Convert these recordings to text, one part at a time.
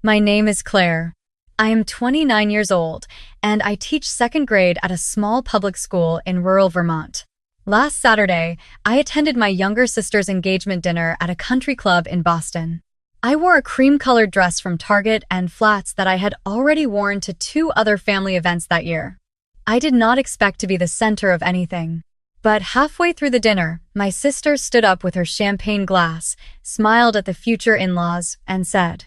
My name is Claire. I am 29 years old, and I teach second grade at a small public school in rural Vermont. Last Saturday, I attended my younger sister's engagement dinner at a country club in Boston. I wore a cream-colored dress from Target and flats that I had already worn to two other family events that year. I did not expect to be the center of anything. But halfway through the dinner, my sister stood up with her champagne glass, smiled at the future in-laws, and said,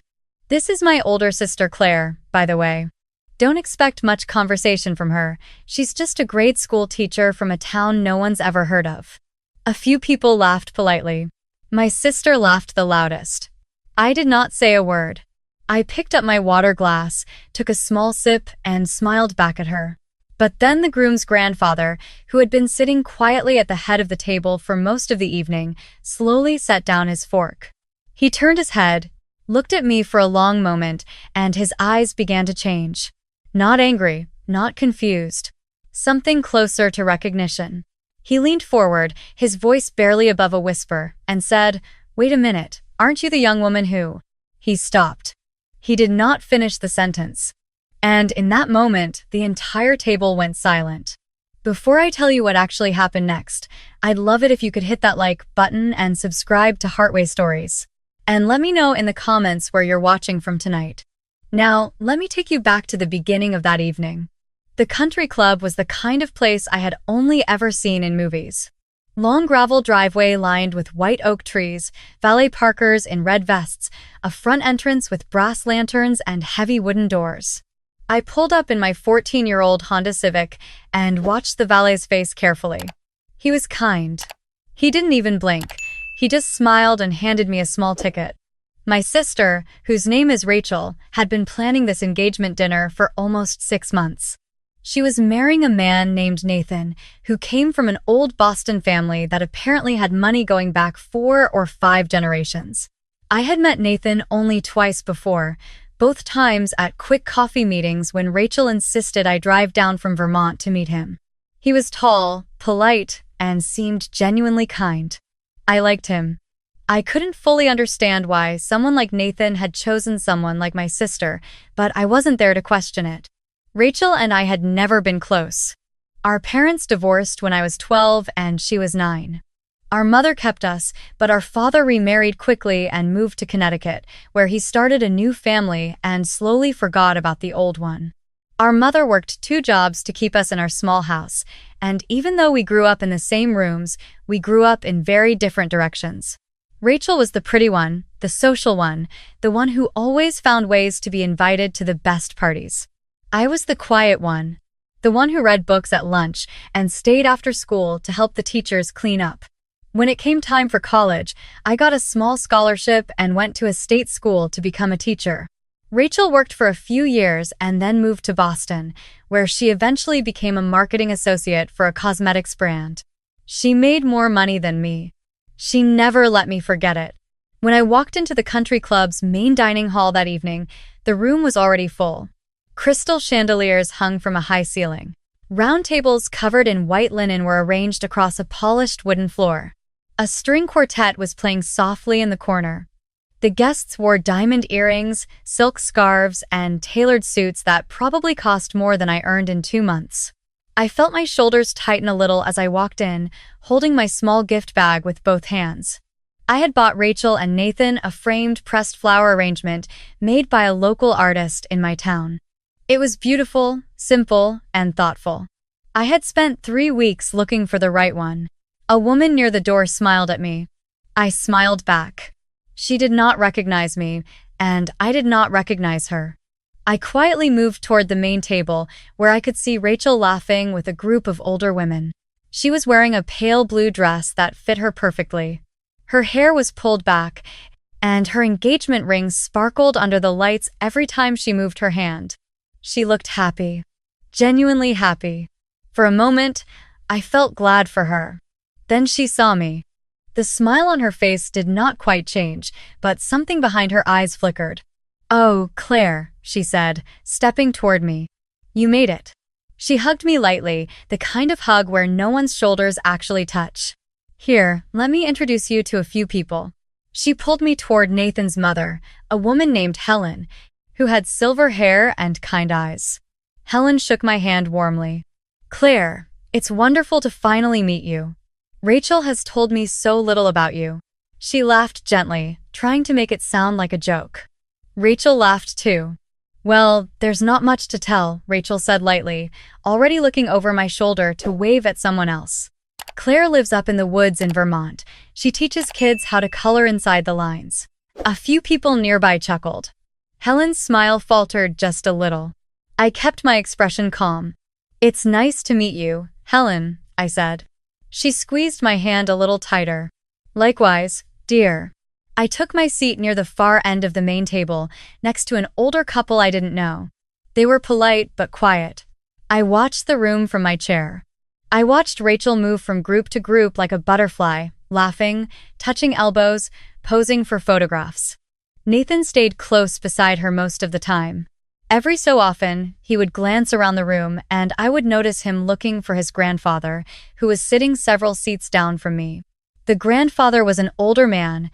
"This is my older sister Claire, by the way. Don't expect much conversation from her. She's just a grade school teacher from a town no one's ever heard of." A few people laughed politely. My sister laughed the loudest. I did not say a word. I picked up my water glass, took a small sip, and smiled back at her. But then the groom's grandfather, who had been sitting quietly at the head of the table for most of the evening, slowly set down his fork. He turned his head, looked at me for a long moment, and his eyes began to change. Not angry, not confused. Something closer to recognition. He leaned forward, his voice barely above a whisper, and said, "Wait a minute, aren't you the young woman who—" He stopped. He did not finish the sentence. And in that moment, the entire table went silent. Before I tell you what actually happened next, I'd love it if you could hit that like button and subscribe to Heartway Stories. And let me know in the comments where you're watching from tonight. Now, let me take you back to the beginning of that evening. The country club was the kind of place I had only ever seen in movies. Long gravel driveway lined with white oak trees, valet parkers in red vests, a front entrance with brass lanterns and heavy wooden doors. I pulled up in my 14-year-old Honda Civic and watched the valet's face carefully. He was kind. He didn't even blink. He just smiled and handed me a small ticket. My sister, whose name is Rachel, had been planning this engagement dinner for almost 6 months. She was marrying a man named Nathan, who came from an old Boston family that apparently had money going back 4 or 5 generations. I had met Nathan only twice before, both times at quick coffee meetings when Rachel insisted I drive down from Vermont to meet him. He was tall, polite, and seemed genuinely kind. I liked him. I couldn't fully understand why someone like Nathan had chosen someone like my sister, but I wasn't there to question it. Rachel and I had never been close. Our parents divorced when I was 12 and she was 9. Our mother kept us, but our father remarried quickly and moved to Connecticut, where he started a new family and slowly forgot about the old one. Our mother worked 2 jobs to keep us in our small house, and even though we grew up in the same rooms, we grew up in very different directions. Rachel was the pretty one, the social one, the one who always found ways to be invited to the best parties. I was the quiet one, the one who read books at lunch and stayed after school to help the teachers clean up. When it came time for college, I got a small scholarship and went to a state school to become a teacher. Rachel worked for a few years and then moved to Boston, where she eventually became a marketing associate for a cosmetics brand. She made more money than me. She never let me forget it. When I walked into the country club's main dining hall that evening, the room was already full. Crystal chandeliers hung from a high ceiling. Round tables covered in white linen were arranged across a polished wooden floor. A string quartet was playing softly in the corner. The guests wore diamond earrings, silk scarves, and tailored suits that probably cost more than I earned in 2 months. I felt my shoulders tighten a little as I walked in, holding my small gift bag with both hands. I had bought Rachel and Nathan a framed pressed flower arrangement made by a local artist in my town. It was beautiful, simple, and thoughtful. I had spent 3 weeks looking for the right one. A woman near the door smiled at me. I smiled back. She did not recognize me, and I did not recognize her. I quietly moved toward the main table, where I could see Rachel laughing with a group of older women. She was wearing a pale blue dress that fit her perfectly. Her hair was pulled back, and her engagement ring sparkled under the lights every time she moved her hand. She looked happy, genuinely happy. For a moment, I felt glad for her. Then she saw me. The smile on her face did not quite change, but something behind her eyes flickered. "Oh, Claire," she said, stepping toward me. "You made it." She hugged me lightly, the kind of hug where no one's shoulders actually touch. "Here, let me introduce you to a few people." She pulled me toward Nathan's mother, a woman named Helen, who had silver hair and kind eyes. Helen shook my hand warmly. "Claire, it's wonderful to finally meet you. Rachel has told me so little about you." She laughed gently, trying to make it sound like a joke. Rachel laughed too. "Well, there's not much to tell," Rachel said lightly, already looking over my shoulder to wave at someone else. "Claire lives up in the woods in Vermont. She teaches kids how to color inside the lines." A few people nearby chuckled. Helen's smile faltered just a little. I kept my expression calm. "It's nice to meet you, Helen," I said. She squeezed my hand a little tighter. "Likewise, dear." I took my seat near the far end of the main table, next to an older couple I didn't know. They were polite but quiet. I watched the room from my chair. I watched Rachel move from group to group like a butterfly, laughing, touching elbows, posing for photographs. Nathan stayed close beside her most of the time. Every so often, he would glance around the room and I would notice him looking for his grandfather, who was sitting several seats down from me. The grandfather was an older man,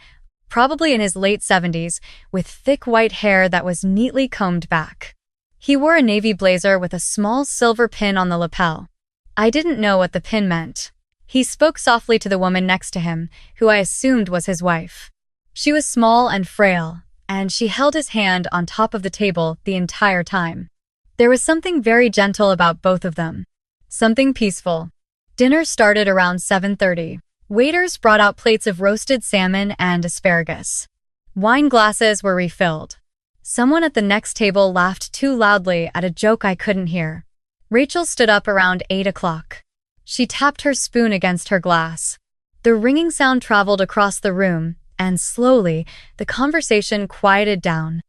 probably in his late 70s, with thick white hair that was neatly combed back. He wore a navy blazer with a small silver pin on the lapel. I didn't know what the pin meant. He spoke softly to the woman next to him, who I assumed was his wife. She was small and frail, and she held his hand on top of the table the entire time. There was something very gentle about both of them. Something peaceful. Dinner started around 7:30. Waiters brought out plates of roasted salmon and asparagus. Wine glasses were refilled. Someone at the next table laughed too loudly at a joke I couldn't hear. Rachel stood up around 8 o'clock. She tapped her spoon against her glass. The ringing sound traveled across the room, and slowly, the conversation quieted down.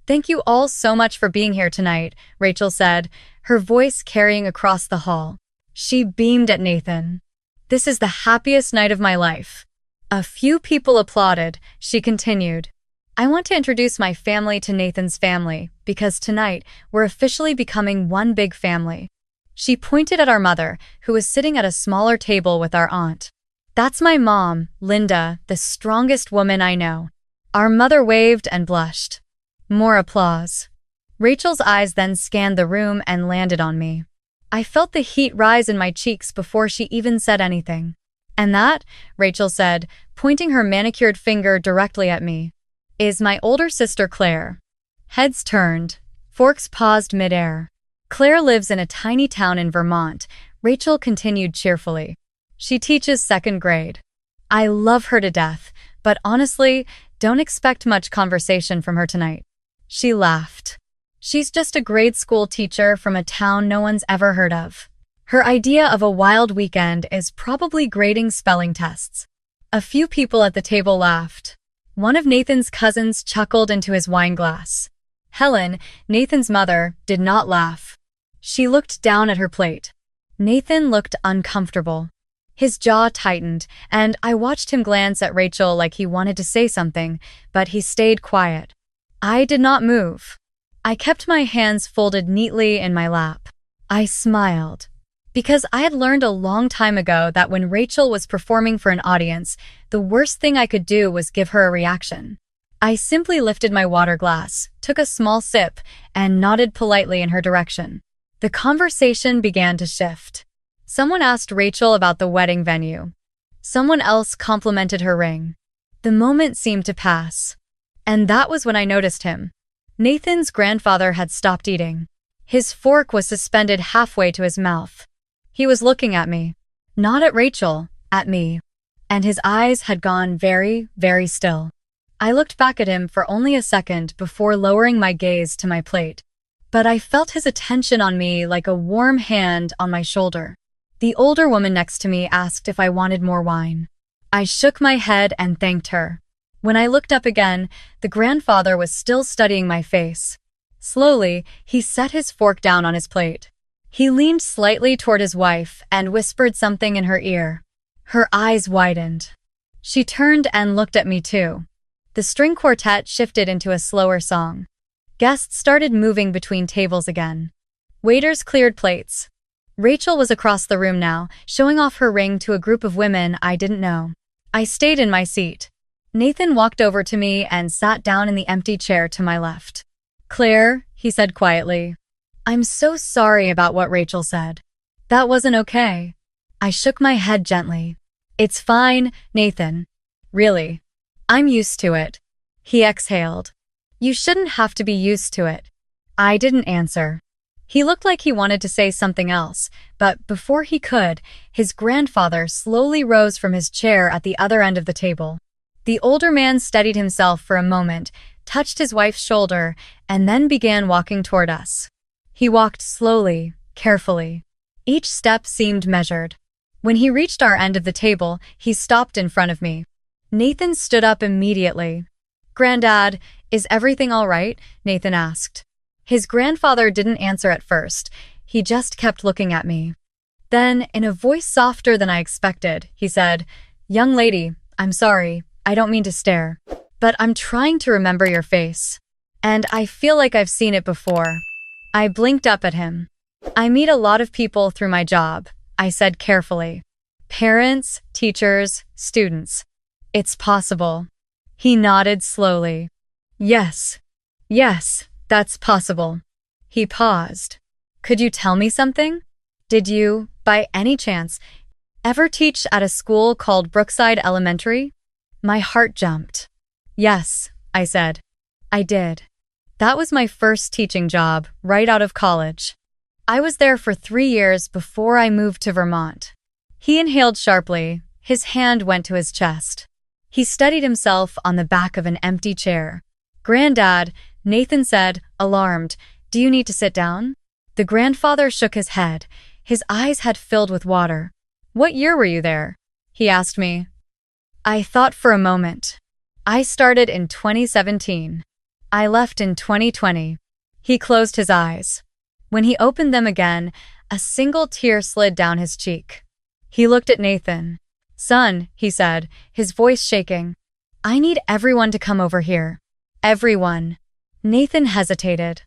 "Thank you all so much for being here tonight," Rachel said, her voice carrying across the hall. She beamed at Nathan. "This is the happiest night of my life." A few people applauded. She continued. "I want to introduce my family to Nathan's family, because tonight, we're officially becoming one big family." She pointed at our mother, who was sitting at a smaller table with our aunt. "That's my mom, Linda, the strongest woman I know." Our mother waved and blushed. More applause. Rachel's eyes then scanned the room and landed on me. I felt the heat rise in my cheeks before she even said anything. "And that," Rachel said, pointing her manicured finger directly at me, "is my older sister Claire." Heads turned. Forks paused midair. "Claire lives in a tiny town in Vermont," Rachel continued cheerfully. "She teaches second grade. I love her to death, but honestly, don't expect much conversation from her tonight." She laughed. "She's just a grade school teacher from a town no one's ever heard of. Her idea of a wild weekend is probably grading spelling tests." A few people at the table laughed. One of Nathan's cousins chuckled into his wine glass. Helen, Nathan's mother, did not laugh. She looked down at her plate. Nathan looked uncomfortable. His jaw tightened, and I watched him glance at Rachel like he wanted to say something, but he stayed quiet. I did not move. I kept my hands folded neatly in my lap. I smiled. Because I had learned a long time ago that when Rachel was performing for an audience, the worst thing I could do was give her a reaction. I simply lifted my water glass, took a small sip, and nodded politely in her direction. The conversation began to shift. Someone asked Rachel about the wedding venue. Someone else complimented her ring. The moment seemed to pass. And that was when I noticed him. Nathan's grandfather had stopped eating. His fork was suspended halfway to his mouth. He was looking at me. Not at Rachel, at me. And his eyes had gone very, very still. I looked back at him for only a second before lowering my gaze to my plate. But I felt his attention on me like a warm hand on my shoulder. The older woman next to me asked if I wanted more wine. I shook my head and thanked her. When I looked up again, the grandfather was still studying my face. Slowly, he set his fork down on his plate. He leaned slightly toward his wife and whispered something in her ear. Her eyes widened. She turned and looked at me too. The string quartet shifted into a slower song. Guests started moving between tables again. Waiters cleared plates. Rachel was across the room now, showing off her ring to a group of women I didn't know. I stayed in my seat. Nathan walked over to me and sat down in the empty chair to my left. Claire, he said quietly, I'm so sorry about what Rachel said. That wasn't okay. I shook my head gently. It's fine, Nathan. Really. I'm used to it. He exhaled. You shouldn't have to be used to it. I didn't answer. He looked like he wanted to say something else, but before he could, his grandfather slowly rose from his chair at the other end of the table. The older man steadied himself for a moment, touched his wife's shoulder, and then began walking toward us. He walked slowly, carefully. Each step seemed measured. When he reached our end of the table, he stopped in front of me. Nathan stood up immediately. Granddad, is everything all right? Nathan asked. His grandfather didn't answer at first. He just kept looking at me. Then, in a voice softer than I expected, he said, Young lady, I'm sorry. I don't mean to stare. But I'm trying to remember your face. And I feel like I've seen it before. I blinked up at him. I meet a lot of people through my job, I said carefully. Parents, teachers, students. It's possible. He nodded slowly. Yes, that's possible. He paused. Could you tell me something? Did you, by any chance, ever teach at a school called Brookside Elementary? My heart jumped. Yes, I said. I did. That was my first teaching job, right out of college. I was there for 3 years before I moved to Vermont. He inhaled sharply. His hand went to his chest. He steadied himself on the back of an empty chair. Granddad, Nathan said, alarmed, do you need to sit down? The grandfather shook his head. His eyes had filled with water. What year were you there? He asked me. I thought for a moment. I started in 2017. I left in 2020. He closed his eyes. When he opened them again, a single tear slid down his cheek. He looked at Nathan. Son, he said, his voice shaking. I need everyone to come over here. Everyone. Nathan hesitated.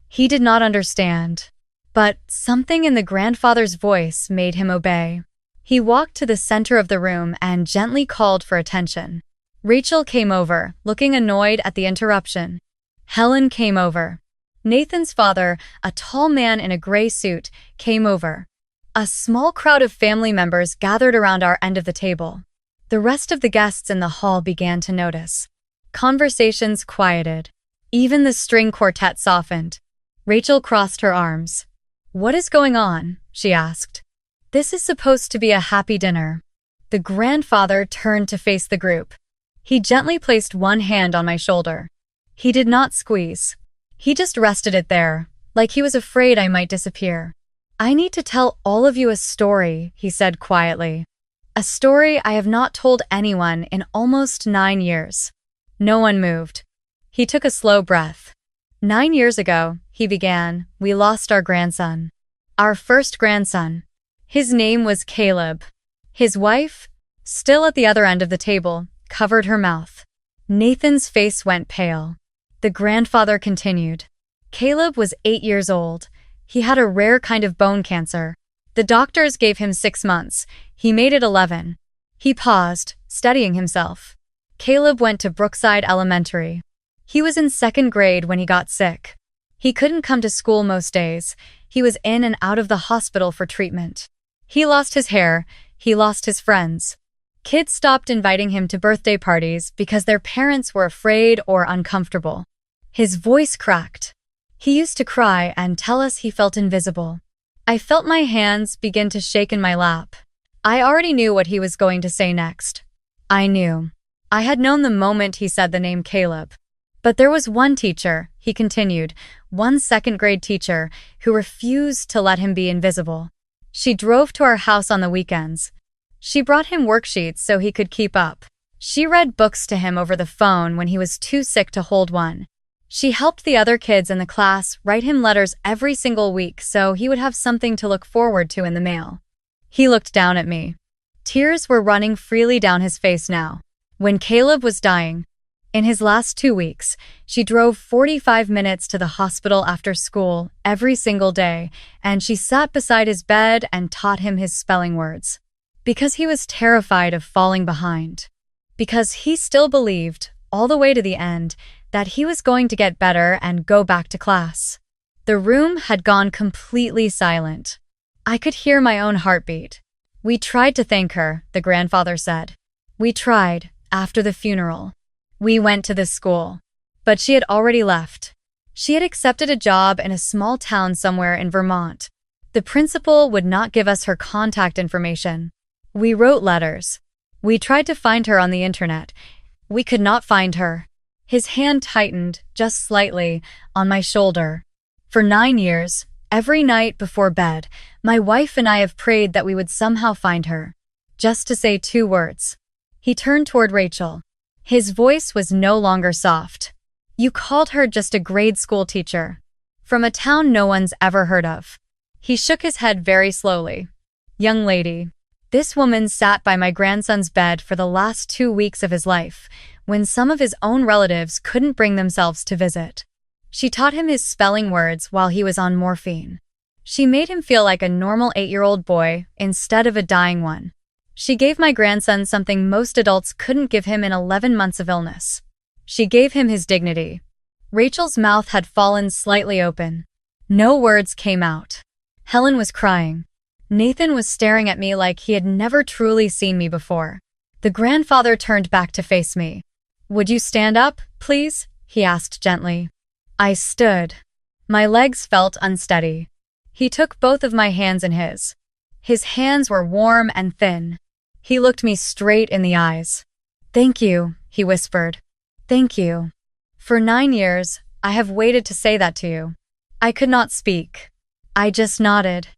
He did not understand. But something in the grandfather's voice made him obey. He walked to the center of the room and gently called for attention. Rachel came over, looking annoyed at the interruption. Helen came over. Nathan's father, a tall man in a gray suit, came over. A small crowd of family members gathered around our end of the table. The rest of the guests in the hall began to notice. Conversations quieted. Even the string quartet softened. Rachel crossed her arms. What is going on? She asked. This is supposed to be a happy dinner. The grandfather turned to face the group. He gently placed one hand on my shoulder. He did not squeeze. He just rested it there, like he was afraid I might disappear. I need to tell all of you a story, he said quietly. A story I have not told anyone in almost 9 years. No one moved. He took a slow breath. 9 years ago, he began, we lost our grandson. Our first grandson. His name was Caleb. His wife, still at the other end of the table, covered her mouth. Nathan's face went pale. The grandfather continued. Caleb was 8 years old. He had a rare kind of bone cancer. The doctors gave him 6 months. He made it 11. He paused, steadying himself. Caleb went to Brookside Elementary. He was in 2nd grade when he got sick. He couldn't come to school most days. He was in and out of the hospital for treatment. He lost his hair. He lost his friends. Kids stopped inviting him to birthday parties because their parents were afraid or uncomfortable. His voice cracked. He used to cry and tell us he felt invisible. I felt my hands begin to shake in my lap. I already knew what he was going to say next. I knew. I had known the moment he said the name Caleb. But there was one teacher, he continued, one 2nd grade teacher, who refused to let him be invisible. She drove to our house on the weekends. She brought him worksheets so he could keep up. She read books to him over the phone when he was too sick to hold one. She helped the other kids in the class write him letters every single week so he would have something to look forward to in the mail. He looked down at me. Tears were running freely down his face now. When Caleb was dying, in his last 2 weeks, she drove 45 minutes to the hospital after school every single day, and she sat beside his bed and taught him his spelling words. Because he was terrified of falling behind. Because he still believed, all the way to the end, that he was going to get better and go back to class. The room had gone completely silent. I could hear my own heartbeat. "We tried to thank her," the grandfather said. "We tried, after the funeral. We went to this school. But she had already left. She had accepted a job in a small town somewhere in Vermont. The principal would not give us her contact information. We wrote letters. We tried to find her on the internet. We could not find her." His hand tightened, just slightly, on my shoulder. "For 9 years, every night before bed, my wife and I have prayed that we would somehow find her. Just to say 2 words." He turned toward Rachel. His voice was no longer soft. "You called her just a grade school teacher. From a town no one's ever heard of." He shook his head very slowly. "Young lady, this woman sat by my grandson's bed for the last 2 weeks of his life, when some of his own relatives couldn't bring themselves to visit. She taught him his spelling words while he was on morphine. She made him feel like a normal 8-year-old boy instead of a dying one. She gave my grandson something most adults couldn't give him in 11 months of illness. She gave him his dignity." Rachel's mouth had fallen slightly open. No words came out. Helen was crying. Nathan was staring at me like he had never truly seen me before. The grandfather turned back to face me. "Would you stand up, please?" he asked gently. I stood. My legs felt unsteady. He took both of my hands in his. His hands were warm and thin. He looked me straight in the eyes. "Thank you," he whispered. "Thank you. For 9 years, I have waited to say that to you." I could not speak. I just nodded,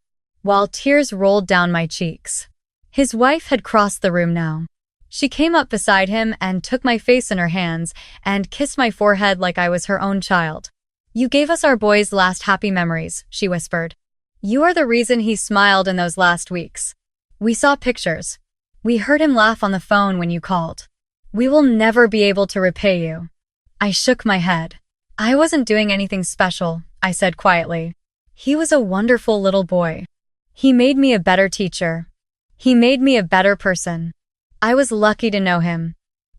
while tears rolled down my cheeks. His wife had crossed the room now. She came up beside him and took my face in her hands and kissed my forehead like I was her own child. "You gave us our boy's last happy memories," she whispered. "You are the reason he smiled in those last weeks. We saw pictures. We heard him laugh on the phone when you called. We will never be able to repay you." I shook my head. "I wasn't doing anything special," I said quietly. "He was a wonderful little boy. He made me a better teacher. He made me a better person. I was lucky to know him."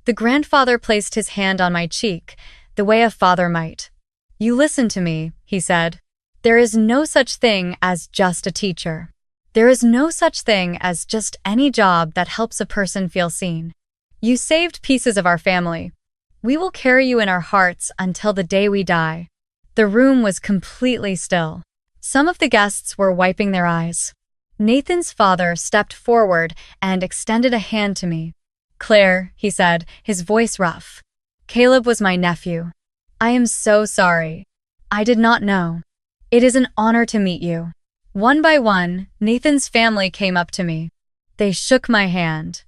The grandfather placed his hand on my cheek, the way a father might. "You listen to me," he said. "There is no such thing as just a teacher. There is no such thing as just any job that helps a person feel seen. You saved pieces of our family. We will carry you in our hearts until the day we die." The room was completely still. Some of the guests were wiping their eyes. Nathan's father stepped forward and extended a hand to me. "Claire," he said, his voice rough. "Caleb was my nephew. I am so sorry. I did not know. It is an honor to meet you." One by one, Nathan's family came up to me. They shook my hand.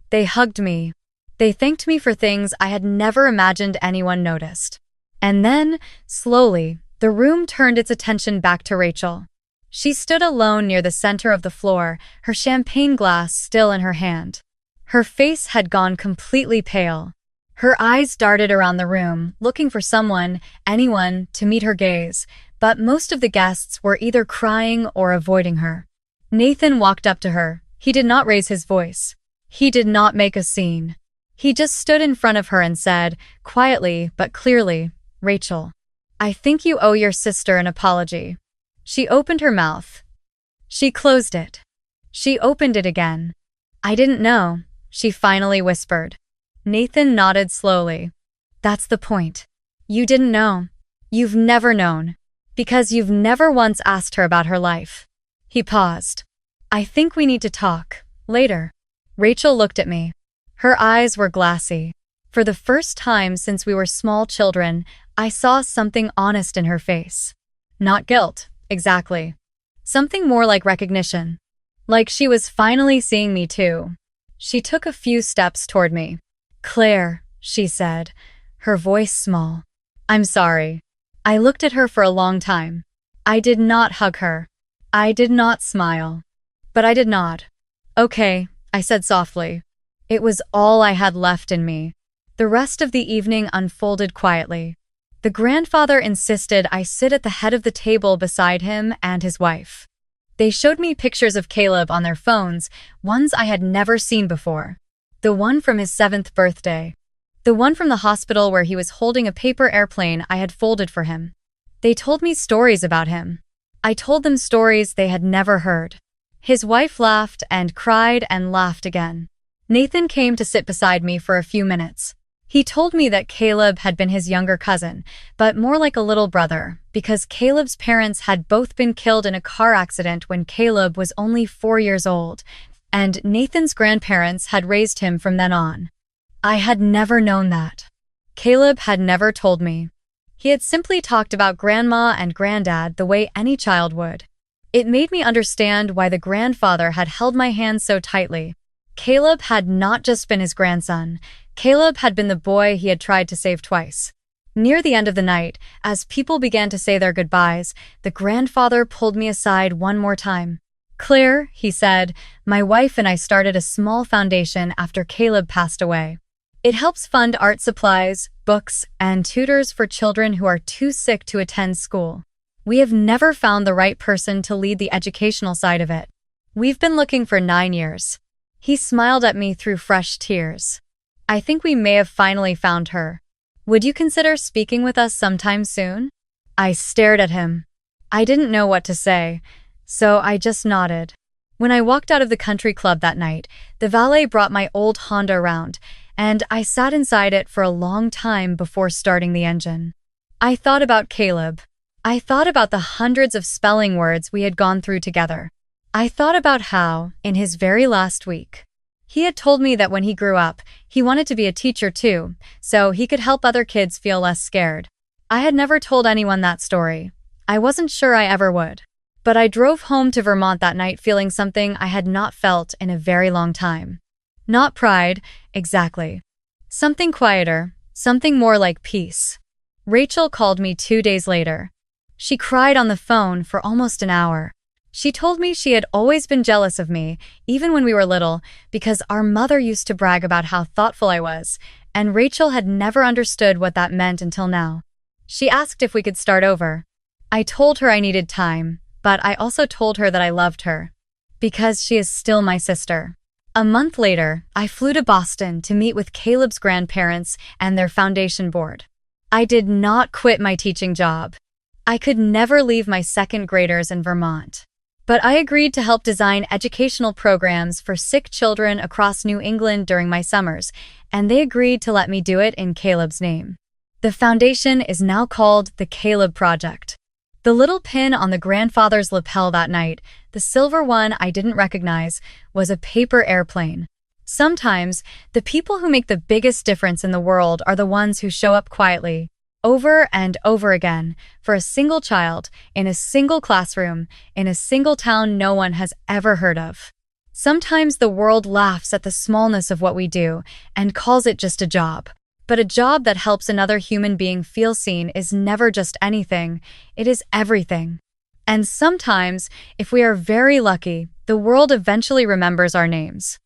They hugged me. They thanked me for things I had never imagined anyone noticed. And then, slowly, the room turned its attention back to Rachel. She stood alone near the center of the floor, her champagne glass still in her hand. Her face had gone completely pale. Her eyes darted around the room, looking for someone, anyone, to meet her gaze, but most of the guests were either crying or avoiding her. Nathan walked up to her. He did not raise his voice. He did not make a scene. He just stood in front of her and said, quietly but clearly, "Rachel, I think you owe your sister an apology." She opened her mouth. She closed it. She opened it again. "I didn't know," she finally whispered. Nathan nodded slowly. "That's the point. You didn't know. You've never known. Because you've never once asked her about her life." He paused. "I think we need to talk, later." Rachel looked at me. Her eyes were glassy. For the first time since we were small children, I saw something honest in her face. Not guilt, exactly. Something more like recognition. Like she was finally seeing me too. She took a few steps toward me. "Claire," she said, her voice small. "I'm sorry." I looked at her for a long time. I did not hug her. I did not smile. But I did nod. "Okay," I said softly. It was all I had left in me. The rest of the evening unfolded quietly. The grandfather insisted I sit at the head of the table beside him and his wife. They showed me pictures of Caleb on their phones, ones I had never seen before. The one from his 7th birthday. The one from the hospital where he was holding a paper airplane I had folded for him. They told me stories about him. I told them stories they had never heard. His wife laughed and cried and laughed again. Nathan came to sit beside me for a few minutes. He told me that Caleb had been his younger cousin, but more like a little brother, because Caleb's parents had both been killed in a car accident when Caleb was only 4 years old, and Nathan's grandparents had raised him from then on. I had never known that. Caleb had never told me. He had simply talked about grandma and granddad the way any child would. It made me understand why the grandfather had held my hand so tightly. Caleb had not just been his grandson. Caleb had been the boy he had tried to save twice. Near the end of the night, as people began to say their goodbyes, the grandfather pulled me aside one more time. "Claire," he said, "my wife and I started a small foundation after Caleb passed away. It helps fund art supplies, books, and tutors for children who are too sick to attend school. We have never found the right person to lead the educational side of it. We've been looking for 9 years." He smiled at me through fresh tears. "I think we may have finally found her. Would you consider speaking with us sometime soon?" I stared at him. I didn't know what to say, so I just nodded. When I walked out of the country club that night, the valet brought my old Honda around, and I sat inside it for a long time before starting the engine. I thought about Caleb. I thought about the hundreds of spelling words we had gone through together. I thought about how, in his very last week, he had told me that when he grew up, he wanted to be a teacher too, so he could help other kids feel less scared. I had never told anyone that story. I wasn't sure I ever would. But I drove home to Vermont that night feeling something I had not felt in a very long time. Not pride, exactly. Something quieter, something more like peace. Rachel called me 2 days later. She cried on the phone for almost an hour. She told me she had always been jealous of me, even when we were little, because our mother used to brag about how thoughtful I was, and Rachel had never understood what that meant until now. She asked if we could start over. I told her I needed time, but I also told her that I loved her, because she is still my sister. A month later, I flew to Boston to meet with Caleb's grandparents and their foundation board. I did not quit my teaching job. I could never leave my second graders in Vermont. But I agreed to help design educational programs for sick children across New England during my summers, and they agreed to let me do it in Caleb's name. The foundation is now called the Caleb Project. The little pin on the grandfather's lapel that night, the silver one I didn't recognize, was a paper airplane. Sometimes, the people who make the biggest difference in the world are the ones who show up quietly, over and over again, for a single child, in a single classroom, in a single town no one has ever heard of. Sometimes the world laughs at the smallness of what we do and calls it just a job. But a job that helps another human being feel seen is never just anything, it is everything. And sometimes, if we are very lucky, the world eventually remembers our names.